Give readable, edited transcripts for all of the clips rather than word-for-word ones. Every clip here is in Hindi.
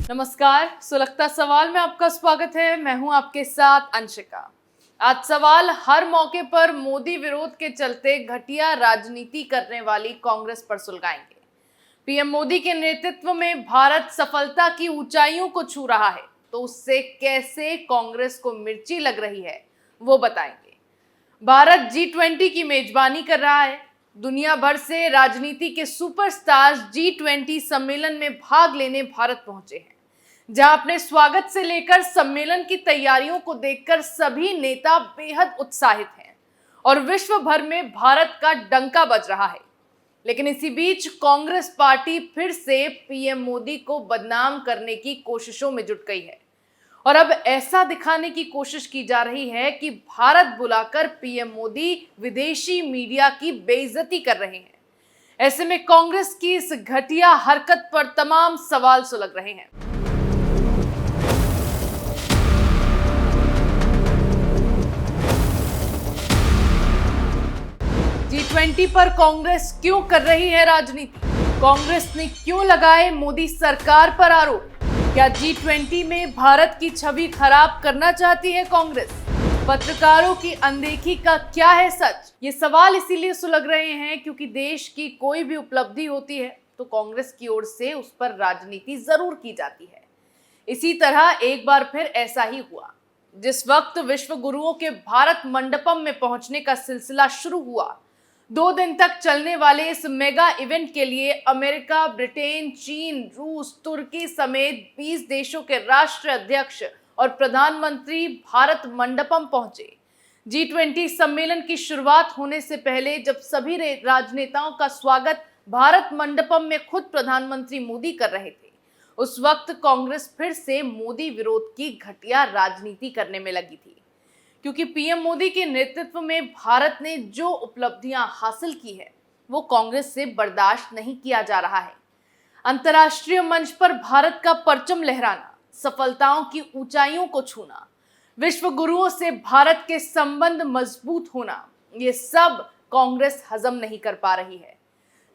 नमस्कार, सुलगता सवाल में आपका स्वागत है। मैं हूं आपके साथ अंशिका। आज सवाल हर मौके पर मोदी विरोध के चलते घटिया राजनीति करने वाली कांग्रेस पर सुलगाएंगे। पीएम मोदी के नेतृत्व में भारत सफलता की ऊंचाइयों को छू रहा है, तो उससे कैसे कांग्रेस को मिर्ची लग रही है वो बताएंगे। भारत G20 की मेजबानी कर रहा है। दुनिया भर से राजनीति के सुपरस्टार्स G20 सम्मेलन में भाग लेने भारत पहुंचे हैं, जहां अपने स्वागत से लेकर सम्मेलन की तैयारियों को देखकर सभी नेता बेहद उत्साहित हैं और विश्व भर में भारत का डंका बज रहा है। लेकिन इसी बीच कांग्रेस पार्टी फिर से पीएम मोदी को बदनाम करने की कोशिशों में जुट गई है और अब ऐसा दिखाने की कोशिश की जा रही है कि भारत बुलाकर पीएम मोदी विदेशी मीडिया की बेइज्जती कर रहे हैं। ऐसे में कांग्रेस की इस घटिया हरकत पर तमाम सवाल सुलग रहे हैं। G20 पर कांग्रेस क्यों कर रही है राजनीति? कांग्रेस ने क्यों लगाए मोदी सरकार पर आरोप? क्या G20 में भारत की छवि खराब करना चाहती है कांग्रेस? पत्रकारों की अनदेखी का क्या है सच? ये सवाल इसीलिए सुलग रहे हैं क्योंकि देश की कोई भी उपलब्धि होती है तो कांग्रेस की ओर से उस पर राजनीति जरूर की जाती है। इसी तरह एक बार फिर ऐसा ही हुआ। जिस वक्त विश्व गुरुओं के भारत मंडपम में पहुंचने का सिलसिला शुरू हुआ, 2 दिन तक चलने वाले इस मेगा इवेंट के लिए अमेरिका, ब्रिटेन, चीन, रूस, तुर्की समेत 20 देशों के राष्ट्र अध्यक्ष और प्रधानमंत्री भारत मंडपम पहुंचे। G20 सम्मेलन की शुरुआत होने से पहले जब सभी राजनेताओं का स्वागत भारत मंडपम में खुद प्रधानमंत्री मोदी कर रहे थे, उस वक्त कांग्रेस फिर से मोदी विरोध की घटिया राजनीति करने में लगी थी, क्योंकि पीएम मोदी के नेतृत्व में भारत ने जो उपलब्धियां हासिल की है वो कांग्रेस से बर्दाश्त नहीं किया जा रहा है। अंतर्राष्ट्रीय मंच पर भारत का परचम लहराना, सफलताओं की ऊंचाइयों को छूना, विश्व गुरुओं से भारत के संबंध मजबूत होना, ये सब कांग्रेस हजम नहीं कर पा रही है।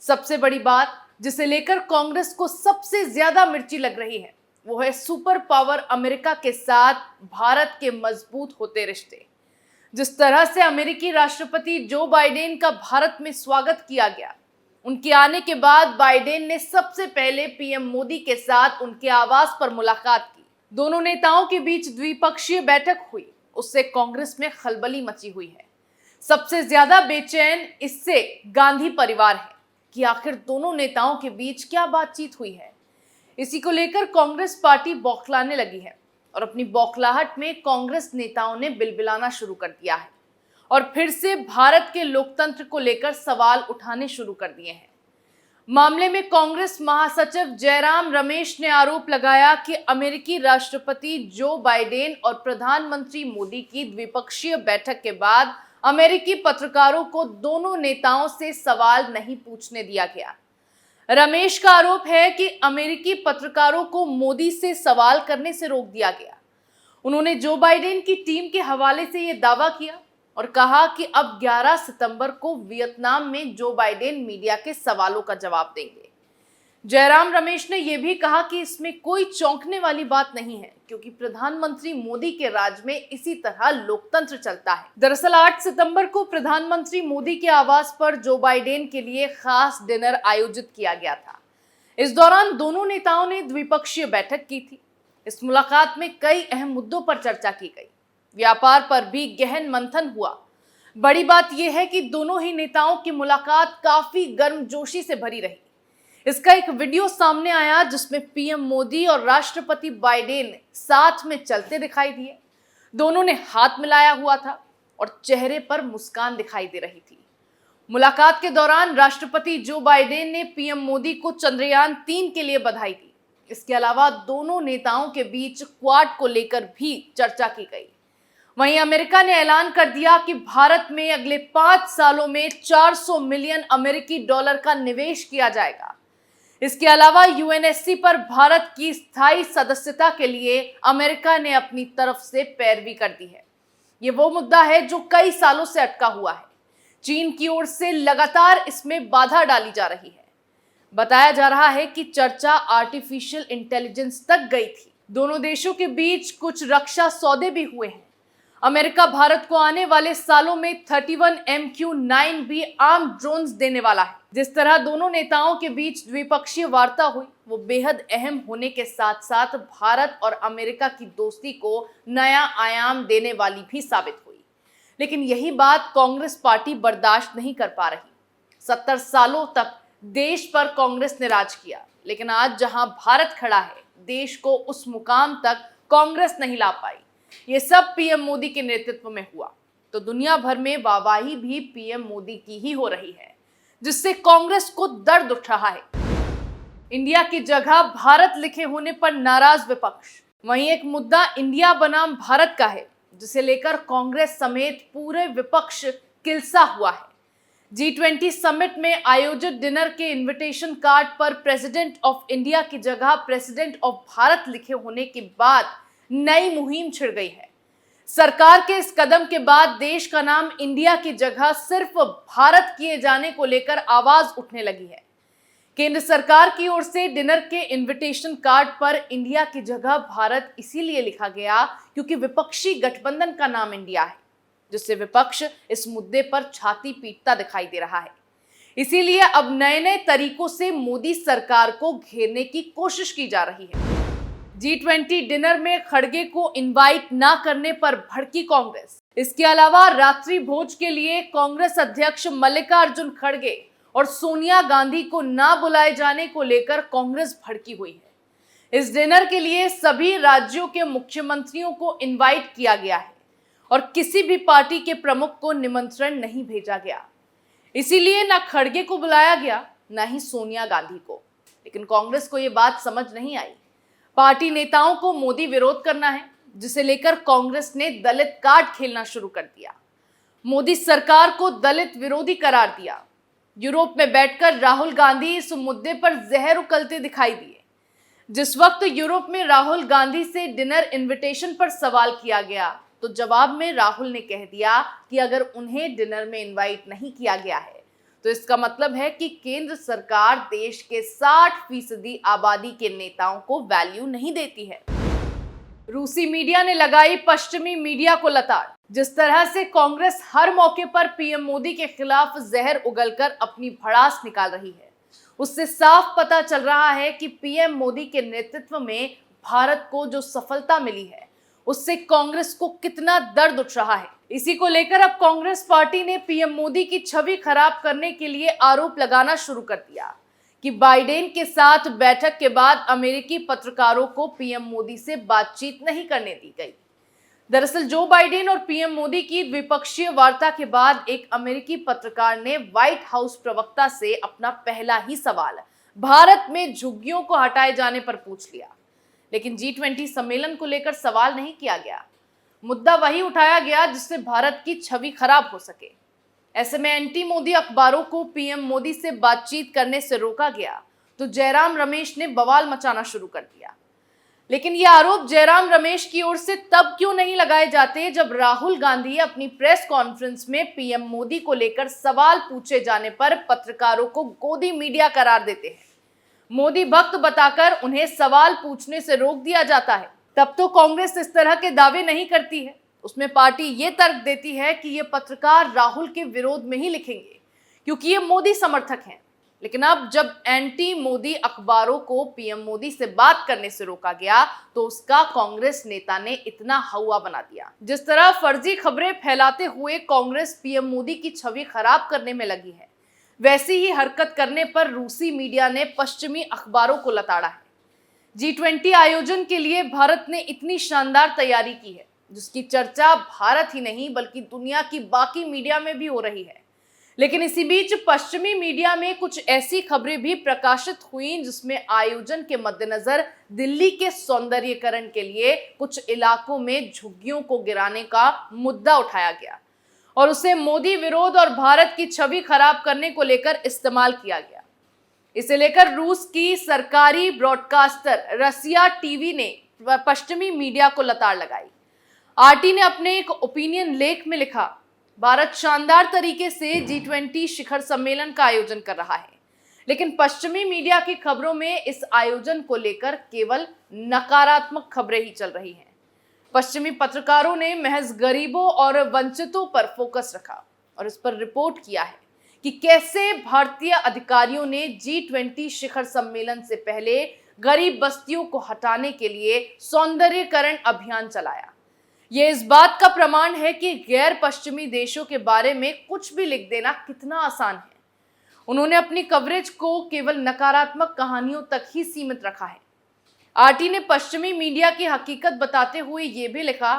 सबसे बड़ी बात जिसे लेकर कांग्रेस को सबसे ज्यादा मिर्ची लग रही है वो है सुपर पावर अमेरिका के साथ भारत के मजबूत होते रिश्ते। जिस तरह से अमेरिकी राष्ट्रपति जो बाइडेन का भारत में स्वागत किया गया, उनके आने के बाद बाइडेन ने सबसे पहले पीएम मोदी के साथ उनके आवास पर मुलाकात की। दोनों नेताओं के बीच द्विपक्षीय बैठक हुई, उससे कांग्रेस में खलबली मची हुई है। सबसे ज्यादा बेचैन इससे गांधी परिवार है कि आखिर दोनों नेताओं के बीच क्या बातचीत हुई है। इसी को लेकर कांग्रेस पार्टी बौखलाने लगी है और अपनी बौखलाहट में कांग्रेस नेताओं ने बिलबिलाना शुरू कर दिया है और फिर से भारत के लोकतंत्र को लेकर सवाल उठाने शुरू कर दिए हैं। मामले में कांग्रेस महासचिव जयराम रमेश ने आरोप लगाया कि अमेरिकी राष्ट्रपति जो बाइडेन और प्रधानमंत्री मोदी की द्विपक्षीय बैठक के बाद अमेरिकी पत्रकारों को दोनों नेताओं से सवाल नहीं पूछने दिया गया। रमेश का आरोप है कि अमेरिकी पत्रकारों को मोदी से सवाल करने से रोक दिया गया। उन्होंने जो बाइडेन की टीम के हवाले से यह दावा किया और कहा कि अब 11 सितंबर को वियतनाम में जो बाइडेन मीडिया के सवालों का जवाब देंगे। जयराम रमेश ने यह भी कहा कि इसमें कोई चौंकने वाली बात नहीं है, क्योंकि प्रधानमंत्री मोदी के राज में इसी तरह लोकतंत्र चलता है। दरअसल 8 सितंबर को प्रधानमंत्री मोदी के आवास पर जो बाइडेन के लिए खास डिनर आयोजित किया गया था। इस दौरान दोनों नेताओं ने द्विपक्षीय बैठक की थी। इस मुलाकात में कई अहम मुद्दों पर चर्चा की गई। व्यापार पर भी गहन मंथन हुआ। बड़ी बात यह है कि दोनों ही नेताओं की मुलाकात काफी गर्मजोशी से भरी रही। इसका एक वीडियो सामने आया जिसमें पीएम मोदी और राष्ट्रपति बाइडेन साथ में चलते दिखाई दिए। दोनों ने हाथ मिलाया हुआ था और चेहरे पर मुस्कान दिखाई दे रही थी। मुलाकात के दौरान राष्ट्रपति जो बाइडेन ने पीएम मोदी को चंद्रयान 3 के लिए बधाई दी। इसके अलावा दोनों नेताओं के बीच क्वाड को लेकर भी चर्चा की गई। वहीं अमेरिका ने ऐलान कर दिया कि भारत में अगले 5 सालों में 400 मिलियन अमेरिकी डॉलर का निवेश किया जाएगा। इसके अलावा यूएनएससी पर भारत की स्थायी सदस्यता के लिए अमेरिका ने अपनी तरफ से पैरवी कर दी है। ये वो मुद्दा है जो कई सालों से अटका हुआ है। चीन की ओर से लगातार इसमें बाधा डाली जा रही है। बताया जा रहा है कि चर्चा आर्टिफिशियल इंटेलिजेंस तक गई थी। दोनों देशों के बीच कुछ रक्षा सौदे भी हुए हैं। अमेरिका भारत को आने वाले सालों में 31 MQ-9B आर्म ड्रोन्स देने वाला है। जिस तरह दोनों नेताओं के बीच द्विपक्षीय वार्ता हुई, वो बेहद अहम होने के साथ साथ भारत और अमेरिका की दोस्ती को नया आयाम देने वाली भी साबित हुई। लेकिन यही बात कांग्रेस पार्टी बर्दाश्त नहीं कर पा रही। 70 सालों तक देश पर कांग्रेस ने राज किया, लेकिन आज जहां भारत खड़ा है, देश को उस मुकाम तक कांग्रेस नहीं ला पाई। ये सब पीएम मोदी के नेतृत्व में हुआ, तो दुनिया भर में वाहवाही भी पीएम मोदी की ही हो रही है, जिससे कांग्रेस को दर्द उठ रहा है। इंडिया की जगह भारत लिखे होने पर नाराज विपक्ष। वहीं एक मुद्दा इंडिया बनाम भारत का है, जिसे लेकर कांग्रेस समेत पूरे विपक्ष किलसा हुआ है। G20 समिट में आयोजित डिनर के इनविटेशन कार्ड पर प्रेसिडेंट ऑफ इंडिया की जगह प्रेसिडेंट ऑफ भारत लिखे होने के बाद नई मुहिम छिड़ गई है। सरकार के इस कदम के बाद देश का नाम इंडिया की जगह सिर्फ भारत किए जाने को लेकर आवाज उठने लगी है। केंद्र सरकार की ओर से डिनर के इनविटेशन कार्ड पर इंडिया की जगह भारत इसीलिए लिखा गया क्योंकि विपक्षी गठबंधन का नाम इंडिया है, जिससे विपक्ष इस मुद्दे पर छाती पीटता दिखाई दे रहा है। इसीलिए अब नए नए तरीकों से मोदी सरकार को घेरने की कोशिश की जा रही है। G20 डिनर में खड़गे को इनवाइट ना करने पर भड़की कांग्रेस। इसके अलावा रात्रि भोज के लिए कांग्रेस अध्यक्ष मल्लिकार्जुन खड़गे और सोनिया गांधी को ना बुलाए जाने को लेकर कांग्रेस भड़की हुई है। इस डिनर के लिए सभी राज्यों के मुख्यमंत्रियों को इनवाइट किया गया है और किसी भी पार्टी के प्रमुख को निमंत्रण नहीं भेजा गया। इसीलिए ना खड़गे को बुलाया गया, ना ही सोनिया गांधी को। लेकिन कांग्रेस को यह बात समझ नहीं आई। पार्टी नेताओं को मोदी विरोध करना है, जिसे लेकर कांग्रेस ने दलित कार्ड खेलना शुरू कर दिया। मोदी सरकार को दलित विरोधी करार दिया। यूरोप में बैठकर राहुल गांधी इस मुद्दे पर जहर उगलते दिखाई दिए। जिस वक्त यूरोप में राहुल गांधी से डिनर इनविटेशन पर सवाल किया गया, तो जवाब में राहुल ने कह दिया कि अगर उन्हें डिनर में इनवाइट नहीं किया गया है, तो इसका मतलब है कि केंद्र सरकार देश के 60% आबादी के नेताओं को वैल्यू नहीं देती है। रूसी मीडिया ने लगाई पश्चिमी मीडिया को लताड़। जिस तरह से कांग्रेस हर मौके पर पीएम मोदी के खिलाफ जहर उगलकर अपनी भड़ास निकाल रही है, उससे साफ पता चल रहा है कि पीएम मोदी के नेतृत्व में भारत को जो सफलता मिली है, उससे कांग्रेस को कितना दर्द उठ रहा है। इसी को लेकर अब कांग्रेस पार्टी ने पीएम मोदी की छवि खराब करने के लिए आरोप लगाना शुरू कर दिया कि बाइडेन के साथ बैठक के बाद अमेरिकी पत्रकारों को पीएम मोदी से बातचीत नहीं करने दी गई। दरअसल जो बाइडेन और पीएम मोदी की द्विपक्षीय वार्ता के बाद एक अमेरिकी पत्रकार ने व्हाइट हाउस प्रवक्ता से अपना पहला ही सवाल भारत में झुग्गियों को हटाए जाने पर पूछ लिया, लेकिन G20 सम्मेलन को लेकर सवाल नहीं किया गया। मुद्दा वही उठाया गया जिससे भारत की छवि खराब हो सके। ऐसे में एंटी मोदी अखबारों को पीएम मोदी से बातचीत करने से रोका गया, तो जयराम रमेश ने बवाल मचाना शुरू कर दिया। लेकिन ये आरोप जयराम रमेश की ओर से तब क्यों नहीं लगाए जाते जब राहुल गांधी अपनी प्रेस कॉन्फ्रेंस में पीएम मोदी को लेकर सवाल पूछे जाने पर पत्रकारों को गोदी मीडिया करार देते हैं। मोदी भक्त बताकर उन्हें सवाल पूछने से रोक दिया जाता है। तब तो कांग्रेस इस तरह के दावे नहीं करती है। उसमें पार्टी ये तर्क देती है कि ये पत्रकार राहुल के विरोध में ही लिखेंगे क्योंकि ये मोदी समर्थक हैं। लेकिन अब जब एंटी मोदी अखबारों को पीएम मोदी से बात करने से रोका गया, तो उसका कांग्रेस नेता ने इतना हवा बना दिया। जिस तरह फर्जी खबरें फैलाते हुए कांग्रेस पीएम मोदी की छवि खराब करने में लगी है, वैसी ही हरकत करने पर रूसी मीडिया ने पश्चिमी अखबारों को लताड़ा है। G20 आयोजन के लिए भारत ने इतनी शानदार तैयारी की है, जिसकी चर्चा भारत ही नहीं बल्कि दुनिया की बाकी मीडिया में भी हो रही है। लेकिन इसी बीच पश्चिमी मीडिया में कुछ ऐसी खबरें भी प्रकाशित हुई जिसमें आयोजन के मद्देनजर दिल्ली के सौंदर्यीकरण के लिए कुछ इलाकों में झुग्गियों को गिराने का मुद्दा उठाया गया और उसे मोदी विरोध और भारत की छवि खराब करने को लेकर इस्तेमाल किया गया। इसे लेकर रूस की सरकारी ब्रॉडकास्टर रसिया टीवी ने पश्चिमी मीडिया को लताड़ लगाई। आरटी ने अपने एक ओपिनियन लेख में लिखा, भारत शानदार तरीके से G20 शिखर सम्मेलन का आयोजन कर रहा है, लेकिन पश्चिमी मीडिया की खबरों में इस आयोजन को लेकर केवल नकारात्मक खबरें ही चल रही हैं। पश्चिमी पत्रकारों ने महज गरीबों और वंचितों पर फोकस रखा और इस पर रिपोर्ट किया है कि कैसे भारतीय अधिकारियों ने G20 शिखर सम्मेलन से पहले गरीब बस्तियों को हटाने के लिए सौंदर्यीकरण अभियान चलाया। यह इस बात का प्रमाण है कि गैर पश्चिमी देशों के बारे में कुछ भी लिख देना कितना आसान है। उन्होंने अपनी कवरेज को केवल नकारात्मक कहानियों तक ही सीमित रखा है। आरटी ने पश्चिमी मीडिया की हकीकत बताते हुए यह भी लिखा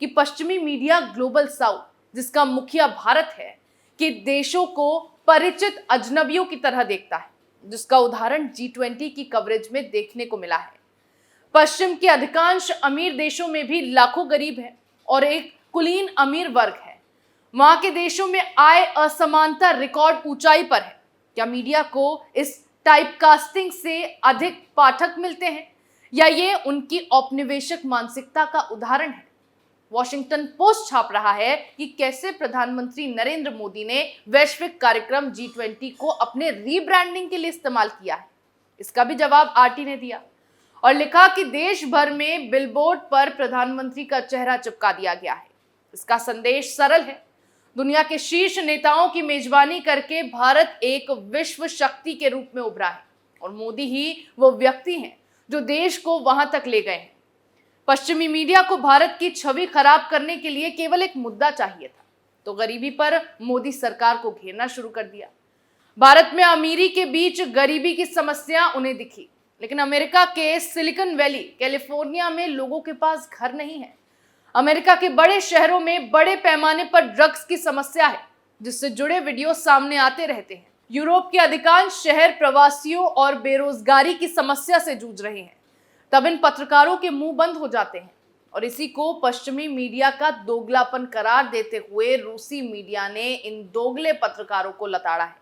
कि पश्चिमी मीडिया ग्लोबल साउथ, जिसका मुखिया भारत है, कि देशों को परिचित अजनबियों की तरह देखता है, जिसका उदाहरण G20 की कवरेज में देखने को मिला है। पश्चिम के अधिकांश अमीर देशों में भी लाखों गरीब हैं और एक कुलीन अमीर वर्ग है। वहां के देशों में आय असमानता रिकॉर्ड ऊंचाई पर है। क्या मीडिया को इस टाइपकास्टिंग से अधिक पाठक मिलते हैं या ये उनकी औपनिवेशिक मानसिकता का उदाहरण है? वॉशिंगटन पोस्ट छाप रहा है कि कैसे प्रधानमंत्री नरेंद्र मोदी ने वैश्विक कार्यक्रम G20 को अपने रीब्रांडिंग के लिए इस्तेमाल किया है। इसका भी जवाब आरटी ने दिया और लिखा कि देश भर में बिलबोर्ड पर प्रधानमंत्री का चेहरा चिपका दिया गया है। इसका संदेश सरल है। दुनिया के शीर्ष नेताओं की मेजबानी करके भारत एक विश्व शक्ति के रूप में उभरा है और मोदी ही वो व्यक्ति हैं जो देश को वहां तक ले गए हैं। पश्चिमी मीडिया को भारत की छवि खराब करने के लिए केवल एक मुद्दा चाहिए था, तो गरीबी पर मोदी सरकार को घेरना शुरू कर दिया। भारत में अमीरी के बीच गरीबी की समस्या उन्हें दिखी, लेकिन अमेरिका के सिलिकॉन वैली कैलिफोर्निया में लोगों के पास घर नहीं है। अमेरिका के बड़े शहरों में बड़े पैमाने पर ड्रग्स की समस्या है, जिससे जुड़े वीडियो सामने आते रहते हैं। यूरोप के अधिकांश शहर प्रवासियों और बेरोजगारी की समस्या से जूझ रहे हैं। तब इन पत्रकारों के मुंह बंद हो जाते हैं और इसी को पश्चिमी मीडिया का दोगलापन करार देते हुए रूसी मीडिया ने इन दोगले पत्रकारों को लताड़ा है।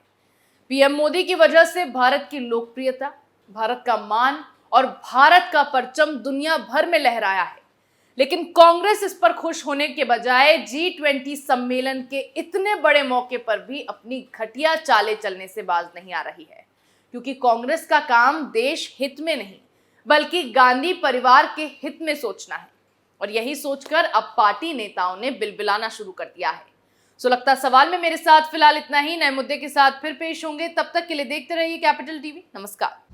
पीएम मोदी की वजह से भारत की लोकप्रियता, भारत का मान और भारत का परचम दुनिया भर में लहराया है, लेकिन कांग्रेस इस पर खुश होने के बजाय G20 सम्मेलन के इतने बड़े मौके पर भी अपनी घटिया चालें चलने से बाज नहीं आ रही है, क्योंकि कांग्रेस का काम देश हित में नहीं बल्कि गांधी परिवार के हित में सोचना है और यही सोचकर अब पार्टी नेताओं ने बिलबिलाना शुरू कर दिया है। सुलगता सवाल में मेरे साथ फिलहाल इतना ही। नए मुद्दे के साथ फिर पेश होंगे, तब तक के लिए देखते रहिए कैपिटल टीवी। नमस्कार।